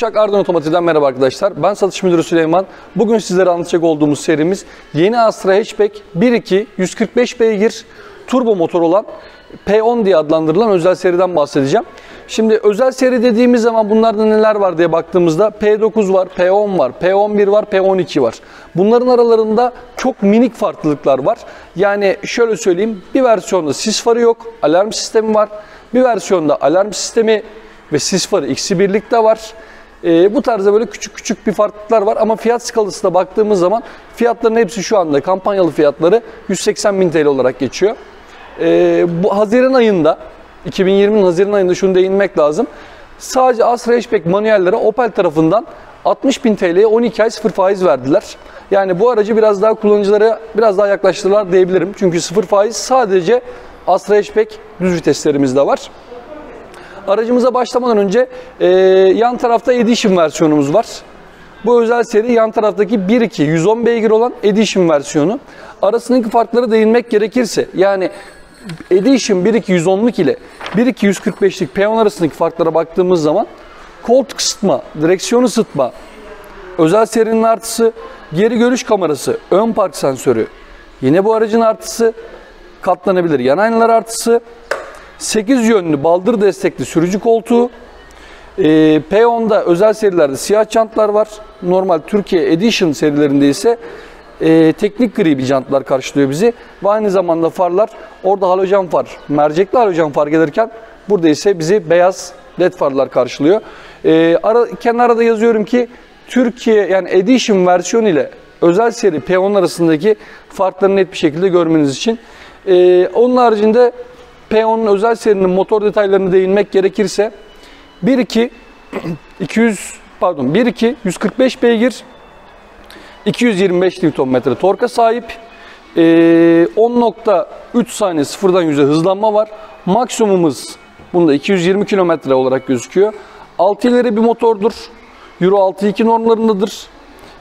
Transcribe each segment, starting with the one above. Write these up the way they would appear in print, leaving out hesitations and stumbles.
Uşak Arden Otomotiv'den merhaba arkadaşlar. Ben Satış Müdürü Süleyman. Bugün sizlere anlatacak olduğumuz serimiz yeni Astra Hatchback 1.2 145 beygir turbo motor olan P10 diye adlandırılan özel seriden bahsedeceğim. Şimdi özel seri dediğimiz zaman bunlarda neler var diye baktığımızda P9 var, P10 var, P11 var, P12 var. Bunların aralarında çok minik farklılıklar var. Yani şöyle söyleyeyim, bir versiyonda sis farı yok, alarm sistemi var. Bir versiyonda alarm sistemi ve sis farı ikisi birlikte var. Bu tarzda böyle küçük küçük bir farklılıklar var ama fiyat skalasına baktığımız zaman fiyatların hepsi şu anda kampanyalı fiyatları 180.000 TL olarak geçiyor. Bu Haziran ayında, 2020'nin Haziran ayında şunu değinmek lazım. Sadece Astra Hatchback manuellere Opel tarafından 60.000 TL'ye 12 ay sıfır faiz verdiler. Yani bu aracı biraz daha kullanıcılara biraz daha yaklaştırdılar diyebilirim. Çünkü sıfır faiz sadece Astra Hatchback düz viteslerimizde var. Aracımıza başlamadan önce yan tarafta Edition versiyonumuz var. Bu özel seri yan taraftaki 1.2 110 beygir olan Edition versiyonu. Arasındaki farkları değinmek gerekirse, yani Edition 1.2 110'luk ile 1.2 145'lik P10 arasındaki farklara baktığımız zaman koltuk ısıtma, direksiyon ısıtma, özel serinin artısı, geri görüş kamerası, ön park sensörü, yine bu aracın artısı, katlanabilir yan aynalar artısı, 8 yönlü baldır destekli sürücü koltuğu, P10'da özel serilerde siyah jantlar var. Normal Türkiye Edition serilerinde ise teknik gri bir jantlar karşılıyor bizi. Ve aynı zamanda farlar, orada halojen far, mercekli halojen far gelirken burada ise bizi beyaz led farlar karşılıyor. Kenara da yazıyorum ki Türkiye, yani Edition versiyon ile özel seri P10 arasındaki farkları net bir şekilde görmeniz için. Onun haricinde P10'un özel serinin motor detaylarını değinmek gerekirse 1.2 145 beygir 225 Nm torka sahip, 10.3 saniye sıfırdan 100'e hızlanma var. Maksimumumuz bunda 220 km olarak gözüküyor. 6 ileri bir motordur. Euro 6.2 normlarındadır.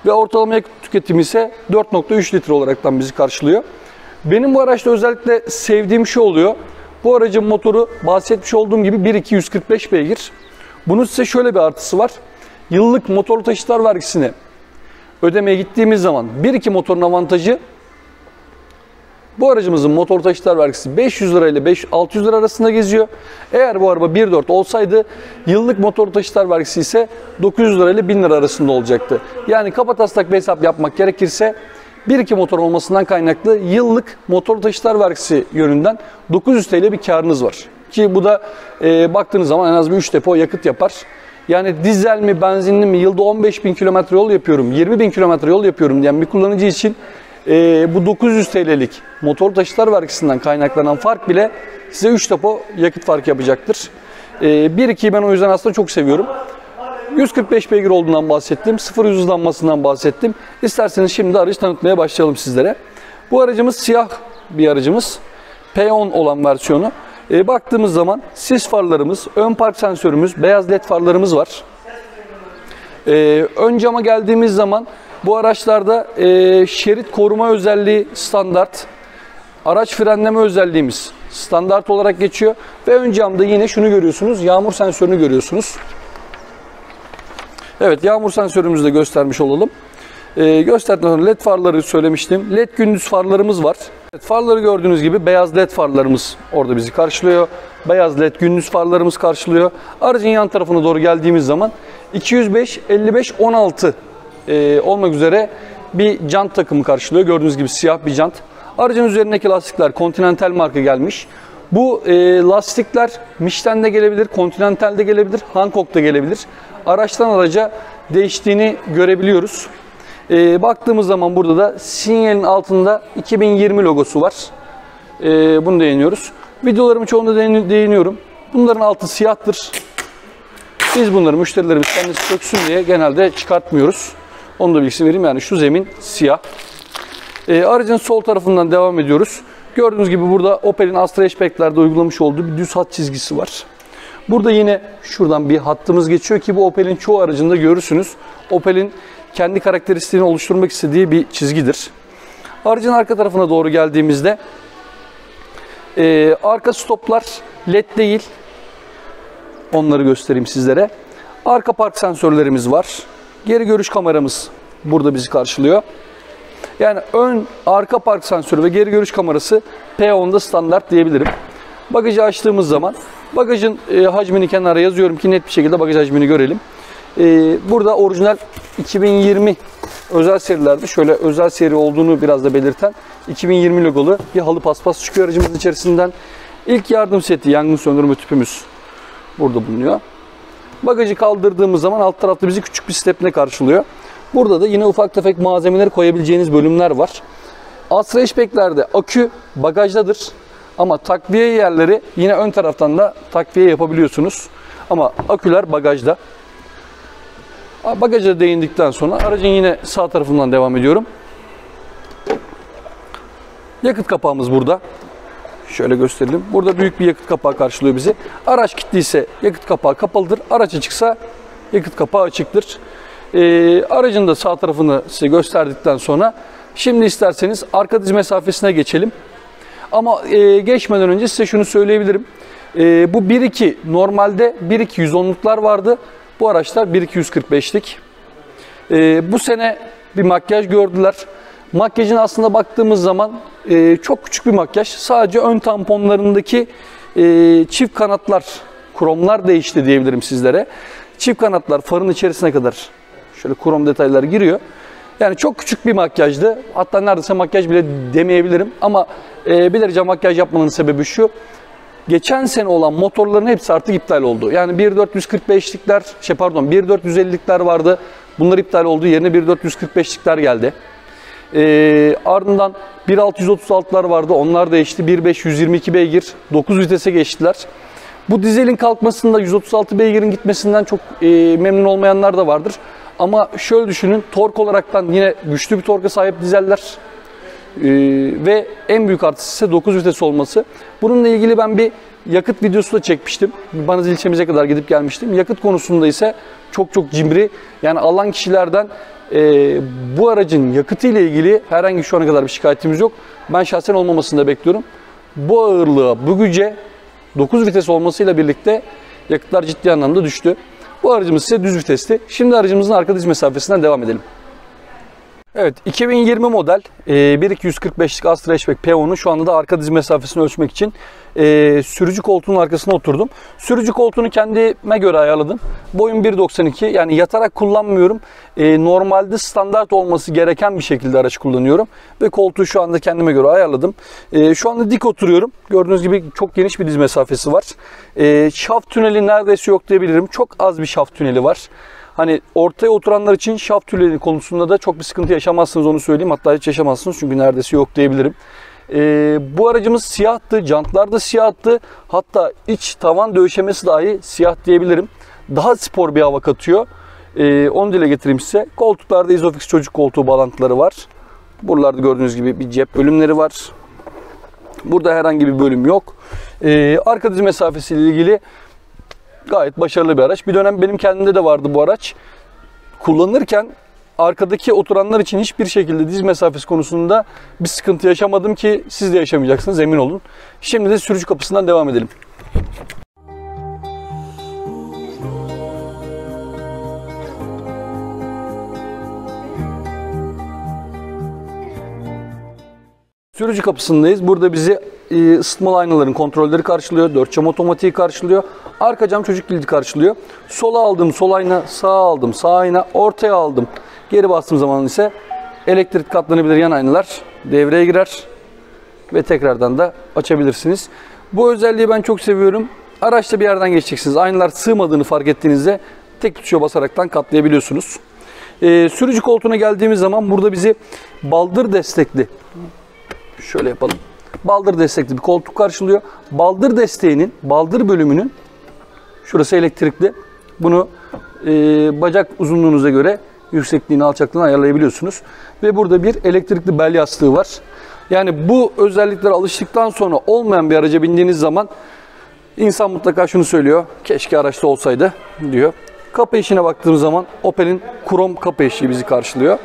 Ve ortalama yakıt tüketimi ise 4.3 litre olaraktan bizi karşılıyor. Benim bu araçta özellikle sevdiğim şey oluyor. Bu aracın motoru bahsetmiş olduğum gibi 1.2 145 beygir. Bunun size şöyle bir artısı var. Yıllık motorlu taşıtlar vergisini ödemeye gittiğimiz zaman 1.2 motorun avantajı, bu aracımızın motor taşıtlar vergisi 500 lira ile 600 lira arasında geziyor. Eğer bu araba 1.4 olsaydı yıllık motor taşıtlar vergisi ise 900 lira ile 1000 lira arasında olacaktı. Yani kabataslak bir hesap yapmak gerekirse 1.2 motor olmasından kaynaklı yıllık motor taşıtlar vergisi yönünden 900 TL bir karınız var. Ki bu da baktığınız zaman en az bir 3 depo yakıt yapar. Yani dizel mi, benzinli mi, yılda 15.000 kilometre yol yapıyorum, 20.000 kilometre yol yapıyorum diyen bir kullanıcı için bu 900 TL'lik motor taşıtlar vergisinden kaynaklanan fark bile size 3 depo yakıt farkı yapacaktır. 1.2'yi ben o yüzden aslında çok seviyorum. 145 beygir olduğundan bahsettim, 0 hızlanmasından bahsettim. İsterseniz şimdi aracı tanıtmaya başlayalım sizlere. Bu aracımız siyah bir aracımız, P10 olan versiyonu. Baktığımız zaman sis farlarımız, ön park sensörümüz, beyaz led farlarımız var. Ön cama geldiğimiz zaman bu araçlarda şerit koruma özelliği standart, araç frenleme özelliğimiz standart olarak geçiyor. Ve ön camda yine şunu görüyorsunuz, yağmur sensörünü görüyorsunuz. Evet, yağmur sensörümüzü de göstermiş olalım. Gösterdikten sonra led farları söylemiştim. Led gündüz farlarımız var. Evet, farları gördüğünüz gibi beyaz led farlarımız orada bizi karşılıyor. Beyaz led gündüz farlarımız karşılıyor. Aracın yan tarafına doğru geldiğimiz zaman 205, 55, 16 olmak üzere bir jant takımı karşılıyor. Gördüğünüz gibi siyah bir jant. Aracın üzerindeki lastikler Continental marka gelmiş. Bu lastikler Michelin'de gelebilir, Continental'de gelebilir, Hankook'ta gelebilir. Araçtan araca değiştiğini görebiliyoruz. Baktığımız zaman burada da sinyalin altında 2020 logosu var. Bunu değiniyoruz. Videolarımın çoğunda değiniyorum. Bunların altı siyahtır. Biz bunları müşterilerimiz kendisi söksün diye genelde çıkartmıyoruz. Onu da bilgisini vereyim, yani şu zemin siyah. Aracın sol tarafından devam ediyoruz. Gördüğünüz gibi burada Opel'in Astra Hatchback'lerde uygulamış olduğu bir düz hat çizgisi var. Burada yine şuradan bir hattımız geçiyor ki bu Opel'in çoğu aracında görürsünüz. Opel'in kendi karakteristiğini oluşturmak istediği bir çizgidir. Aracın arka tarafına doğru geldiğimizde arka stoplar led değil. Onları göstereyim sizlere. Arka park sensörlerimiz var. Geri görüş kameramız burada bizi karşılıyor. Yani ön, arka park sensörü ve geri görüş kamerası P10'da standart diyebilirim. Bagajı açtığımız zaman bagajın hacmini kenara yazıyorum ki net bir şekilde bagaj hacmini görelim. Burada orijinal 2020 özel serilerde şöyle özel seri olduğunu biraz da belirten 2020 logolu bir halı paspas çıkıyor aracımızın içerisinden. İlk yardım seti, yangın söndürme tüpümüz burada bulunuyor. Bagajı kaldırdığımız zaman alt tarafta bizi küçük bir stepne karşılıyor. Burada da yine ufak tefek malzemeleri koyabileceğiniz bölümler var. Astra hatchback'lerde akü bagajdadır. Ama takviye yerleri yine ön taraftan da takviye yapabiliyorsunuz. Ama aküler bagajda. Bagaja değindikten sonra aracın yine sağ tarafından devam ediyorum. Yakıt kapağımız burada. Şöyle gösterelim. Burada büyük bir yakıt kapağı karşılıyor bizi. Araç kilitliyse yakıt kapağı kapalıdır. Araç açıksa yakıt kapağı açıktır. Aracın da sağ tarafını size gösterdikten sonra şimdi isterseniz arka diz mesafesine geçelim. Ama geçmeden önce size şunu söyleyebilirim. Bu 1.2 normalde 1.2 110'luklar vardı. Bu araçlar 1.2 145'lik. Bu sene bir makyaj gördüler. Makyajın aslında baktığımız zaman çok küçük bir makyaj. Sadece ön tamponlarındaki çift kanatlar, kromlar değişti diyebilirim sizlere. Çift kanatlar farın içerisine kadar şöyle krom detaylar giriyor. Yani çok küçük bir makyajdı. Hatta neredeyse makyaj bile demeyebilirim. Ama bir derece makyaj yapmanın sebebi şu. Geçen sene olan motorların hepsi artık iptal oldu. Yani 1.445'likler, 1.450'likler vardı. Bunlar iptal oldu. Yerine 1.445'likler geldi. Ardından 1.636'lar vardı. Onlar değişti. 1.5 122 beygir, 9 vitese geçtiler. Bu dizelin kalkmasında 136 beygirin gitmesinden çok memnun olmayanlar da vardır. Ama şöyle düşünün, tork olaraktan yine güçlü bir torka sahip dizeller. Ve en büyük artısı ise 9 vites olması. Bununla ilgili ben bir yakıt videosu da çekmiştim. Banız ilçemize kadar gidip gelmiştim. Yakıt konusunda ise çok cimri. Yani alan kişilerden bu aracın yakıtı ile ilgili herhangi şu ana kadar bir şikayetimiz yok. Ben şahsen olmamasını da bekliyorum. Bu ağırlığa, bu güce 9 vites olmasıyla birlikte yakıtlar ciddi anlamda düştü. Bu aracımız ise düz vitesti. Şimdi aracımızın arka diz mesafesinden devam edelim. Evet, 2020 model 1.245'lik Astra hatchback P10'un şu anda da arka diz mesafesini ölçmek için sürücü koltuğunun arkasına oturdum. Sürücü koltuğunu kendime göre ayarladım. Boyum 1.92, yani yatarak kullanmıyorum. Normalde standart olması gereken bir şekilde araç kullanıyorum. Ve koltuğu şu anda kendime göre ayarladım. Şu anda dik oturuyorum. Gördüğünüz gibi çok geniş bir diz mesafesi var. Şaft tüneli neredeyse yok diyebilirim. Çok az bir şaft tüneli var. Hani ortaya oturanlar için şaft tüneli konusunda da çok bir sıkıntı yaşamazsınız, onu söyleyeyim. Hatta hiç yaşamazsınız çünkü neredeyse yok diyebilirim. Bu aracımız siyahtı, jantlar da siyahtı. Hatta iç tavan döşemesi dahi siyah diyebilirim. Daha spor bir hava katıyor. Onu dile getireyim size. Koltuklarda Isofix çocuk koltuğu bağlantıları var. Buralarda gördüğünüz gibi bir cep bölümleri var. Burada herhangi bir bölüm yok. Arka diz mesafesiyle ilgili gayet başarılı bir araç. Bir dönem benim kendimde de vardı bu araç. Kullanırken arkadaki oturanlar için hiçbir şekilde diz mesafesi konusunda bir sıkıntı yaşamadım ki siz de yaşamayacaksınız, emin olun. Şimdi de sürücü kapısından devam edelim. Sürücü kapısındayız. Burada bizi ısıtmalı aynaların kontrolleri karşılıyor. 4 cam otomatiği karşılıyor. Arka cam çocuk kilidi karşılıyor. Sola aldım sol ayna, sağa aldım sağ ayna, ortaya aldım. Geri bastığım zaman ise elektrik katlanabilir yan aynalar devreye girer. Ve tekrardan da açabilirsiniz. Bu özelliği ben çok seviyorum. Araçta bir yerden geçeceksiniz. Aynalar sığmadığını fark ettiğinizde tek tuşa basaraktan katlayabiliyorsunuz. Sürücü koltuğuna geldiğimiz zaman burada bizi baldır destekli, şöyle yapalım, baldır destekli bir koltuk karşılıyor. Baldır desteğinin, baldır bölümünün şurası elektrikli. Bunu bacak uzunluğunuza göre yüksekliğini, alçaklığını ayarlayabiliyorsunuz. Ve burada bir elektrikli bel yastığı var. Yani bu özelliklere alıştıktan sonra olmayan bir araca bindiğiniz zaman insan mutlaka şunu söylüyor: keşke araçta olsaydı diyor. Kapı eşiğine baktığımız zaman Opel'in krom kapı eşiği bizi karşılıyor.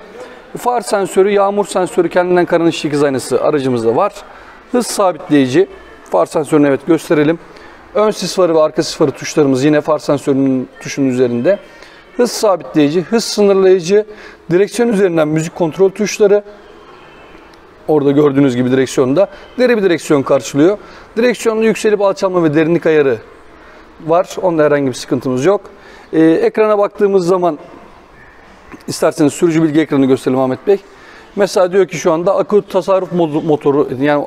Far sensörü, yağmur sensörü, kendinden karan ışık ikiz aynası aracımızda var. Hız sabitleyici, far sensörünü evet gösterelim. Ön sis farı ve arka sis farı tuşlarımız yine far sensörünün tuşunun üzerinde. Hız sabitleyici, hız sınırlayıcı, direksiyon üzerinden müzik kontrol tuşları. Orada gördüğünüz gibi direksiyonda deri bir direksiyon karşılıyor. Direksiyonda yükselip alçalma ve derinlik ayarı var. Onda herhangi bir sıkıntımız yok. Ekrana baktığımız zaman isterseniz sürücü bilgi ekranı gösterelim Ahmet Bey. Mesela diyor ki şu anda akü tasarruf motoru, yani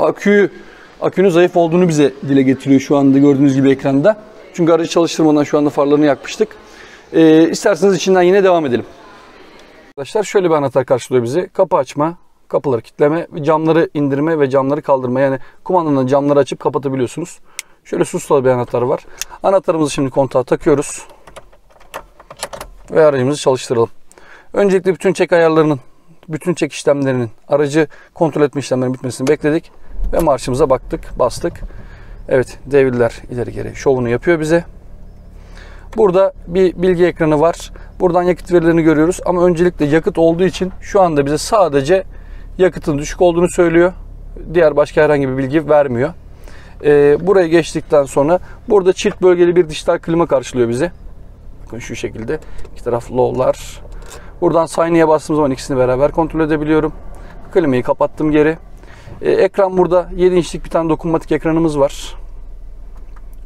akünün zayıf olduğunu bize dile getiriyor şu anda gördüğünüz gibi ekranda. Çünkü aracı çalıştırmadan şu anda farlarını yakmıştık. İsterseniz içinden yine devam edelim. Arkadaşlar şöyle bir anahtar karşılıyor bizi. Kapı açma, kapıları kilitleme, camları indirme ve camları kaldırma. Yani kumandanın camları açıp kapatabiliyorsunuz. Şöyle susla bir anahtar var. Anahtarımızı şimdi kontağa takıyoruz. Ve aracımızı çalıştıralım. Öncelikle bütün çek ayarlarının, bütün çek işlemlerinin, aracı kontrol etme işlemlerinin bitmesini bekledik. Ve marşımıza baktık, bastık. Evet, devirler ileri geri şovunu yapıyor bize. Burada bir bilgi ekranı var. Buradan yakıt verilerini görüyoruz. Ama öncelikle yakıt olduğu için şu anda bize sadece yakıtın düşük olduğunu söylüyor. Diğer başka herhangi bir bilgi vermiyor. Buraya geçtikten sonra burada çift bölgeli bir dijital klima karşılıyor bizi. Bakın şu şekilde. İki taraf low'lar. Buradan sign'e bastığım zaman ikisini beraber kontrol edebiliyorum. Klimayı kapattım geri. Ekran burada 7 inçlik bir tane dokunmatik ekranımız var.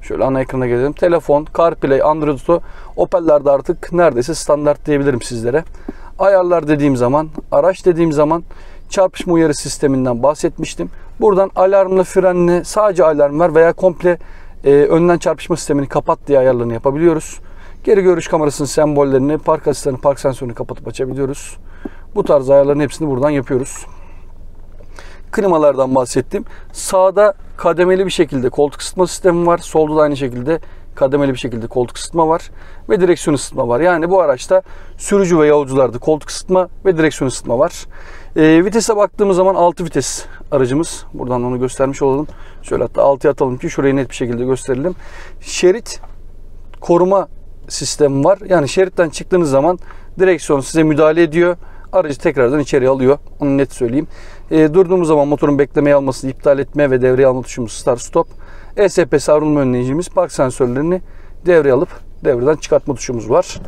Şöyle ana ekrana gelelim. Telefon, CarPlay, Android Auto, Opel'lerde artık neredeyse standart diyebilirim sizlere. Ayarlar dediğim zaman, araç dediğim zaman çarpışma uyarı sisteminden bahsetmiştim. Buradan alarmlı, frenli, sadece alarm var veya komple önden çarpışma sistemini kapat diye ayarlarını yapabiliyoruz. Geri görüş kamerasının sembollerini, park asistanı, park sensörünü kapatıp açabiliyoruz. Bu tarz ayarların hepsini buradan yapıyoruz. Klimalardan bahsettim. Sağda kademeli bir şekilde koltuk ısıtma sistemi var. Solda da aynı şekilde kademeli bir şekilde koltuk ısıtma var. Ve direksiyon ısıtma var. Yani bu araçta sürücü ve yolcularda koltuk ısıtma ve direksiyon ısıtma var. Vitese baktığımız zaman 6 vites aracımız. Buradan onu göstermiş olalım. Şöyle hatta 6'ya atalım ki şurayı net bir şekilde gösterelim. Şerit koruma sistemi var. Yani şeritten çıktığınız zaman direksiyon size müdahale ediyor. Aracı tekrardan içeri alıyor. Onu net söyleyeyim. Durduğumuz zaman motorun beklemeye almasını iptal etme ve devreye alma tuşumuz start stop. ESP savrulma önleyicimiz, park sensörlerini devreye alıp devreden çıkartma tuşumuz var.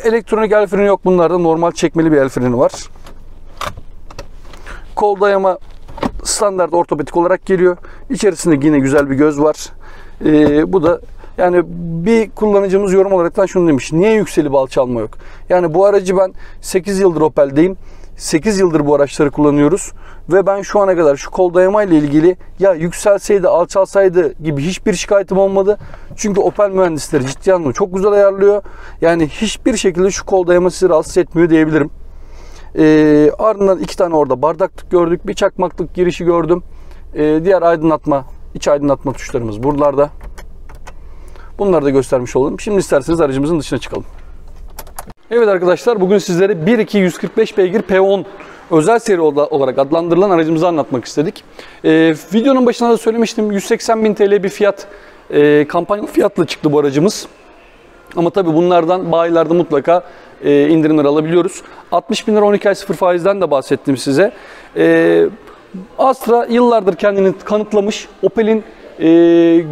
Elektronik el freni yok bunlarda. Normal çekmeli bir el freni var. Kol dayama standart ortopedik olarak geliyor. İçerisinde yine güzel bir göz var. Bu da yani bir kullanıcımız yorum olarak şunu demiş. Niye yükselip alçalma yok? Yani bu aracı ben 8 yıldır Opel'deyim. 8 yıldır bu araçları kullanıyoruz. Ve ben şu ana kadar şu kol dayama ile ilgili ya yükselseydi alçalsaydı gibi hiçbir şikayetim olmadı. Çünkü Opel mühendisleri ciddi anlamda çok güzel ayarlıyor. Yani hiçbir şekilde şu kol dayama sizi rahatsız etmiyor diyebilirim. Ardından 2 tane orada bardaklık gördük. Bir çakmaklık girişi gördüm. Diğer aydınlatma, iç aydınlatma tuşlarımız buralarda. Bunları da göstermiş olalım. Şimdi isterseniz aracımızın dışına çıkalım. Evet arkadaşlar, bugün sizlere 1.2 145 beygir P10 özel seri olarak adlandırılan aracımızı anlatmak istedik. Videonun başında da söylemiştim, 180.000 TL bir fiyat, kampanya fiyatla çıktı bu aracımız. Ama tabi bunlardan bayilerde mutlaka indirimler alabiliyoruz. 60.000 lira 12 ay 0 faizden de bahsettim size. Astra yıllardır kendini kanıtlamış, Opel'in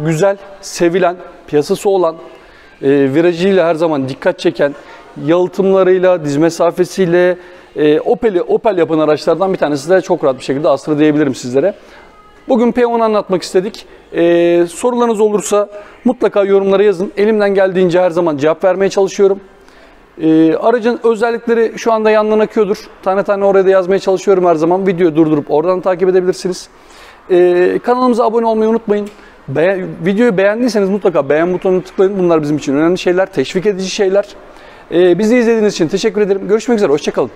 güzel, sevilen, piyasası olan, virajıyla her zaman dikkat çeken, yalıtımlarıyla, diz mesafesiyle Opel yapan araçlardan bir tanesi de çok rahat bir şekilde Astra diyebilirim sizlere. Bugün P10'u anlatmak istedik. Sorularınız olursa mutlaka yorumlara yazın. Elimden geldiğince her zaman cevap vermeye çalışıyorum. Aracın özellikleri şu anda yandan akıyordur. Tane tane oraya da yazmaya çalışıyorum her zaman. Videoyu durdurup oradan takip edebilirsiniz. Kanalımıza abone olmayı unutmayın. Videoyu beğendiyseniz mutlaka beğen butonuna tıklayın. Bunlar bizim için önemli şeyler, teşvik edici şeyler. Bizi izlediğiniz için teşekkür ederim. Görüşmek üzere, hoşça kalın.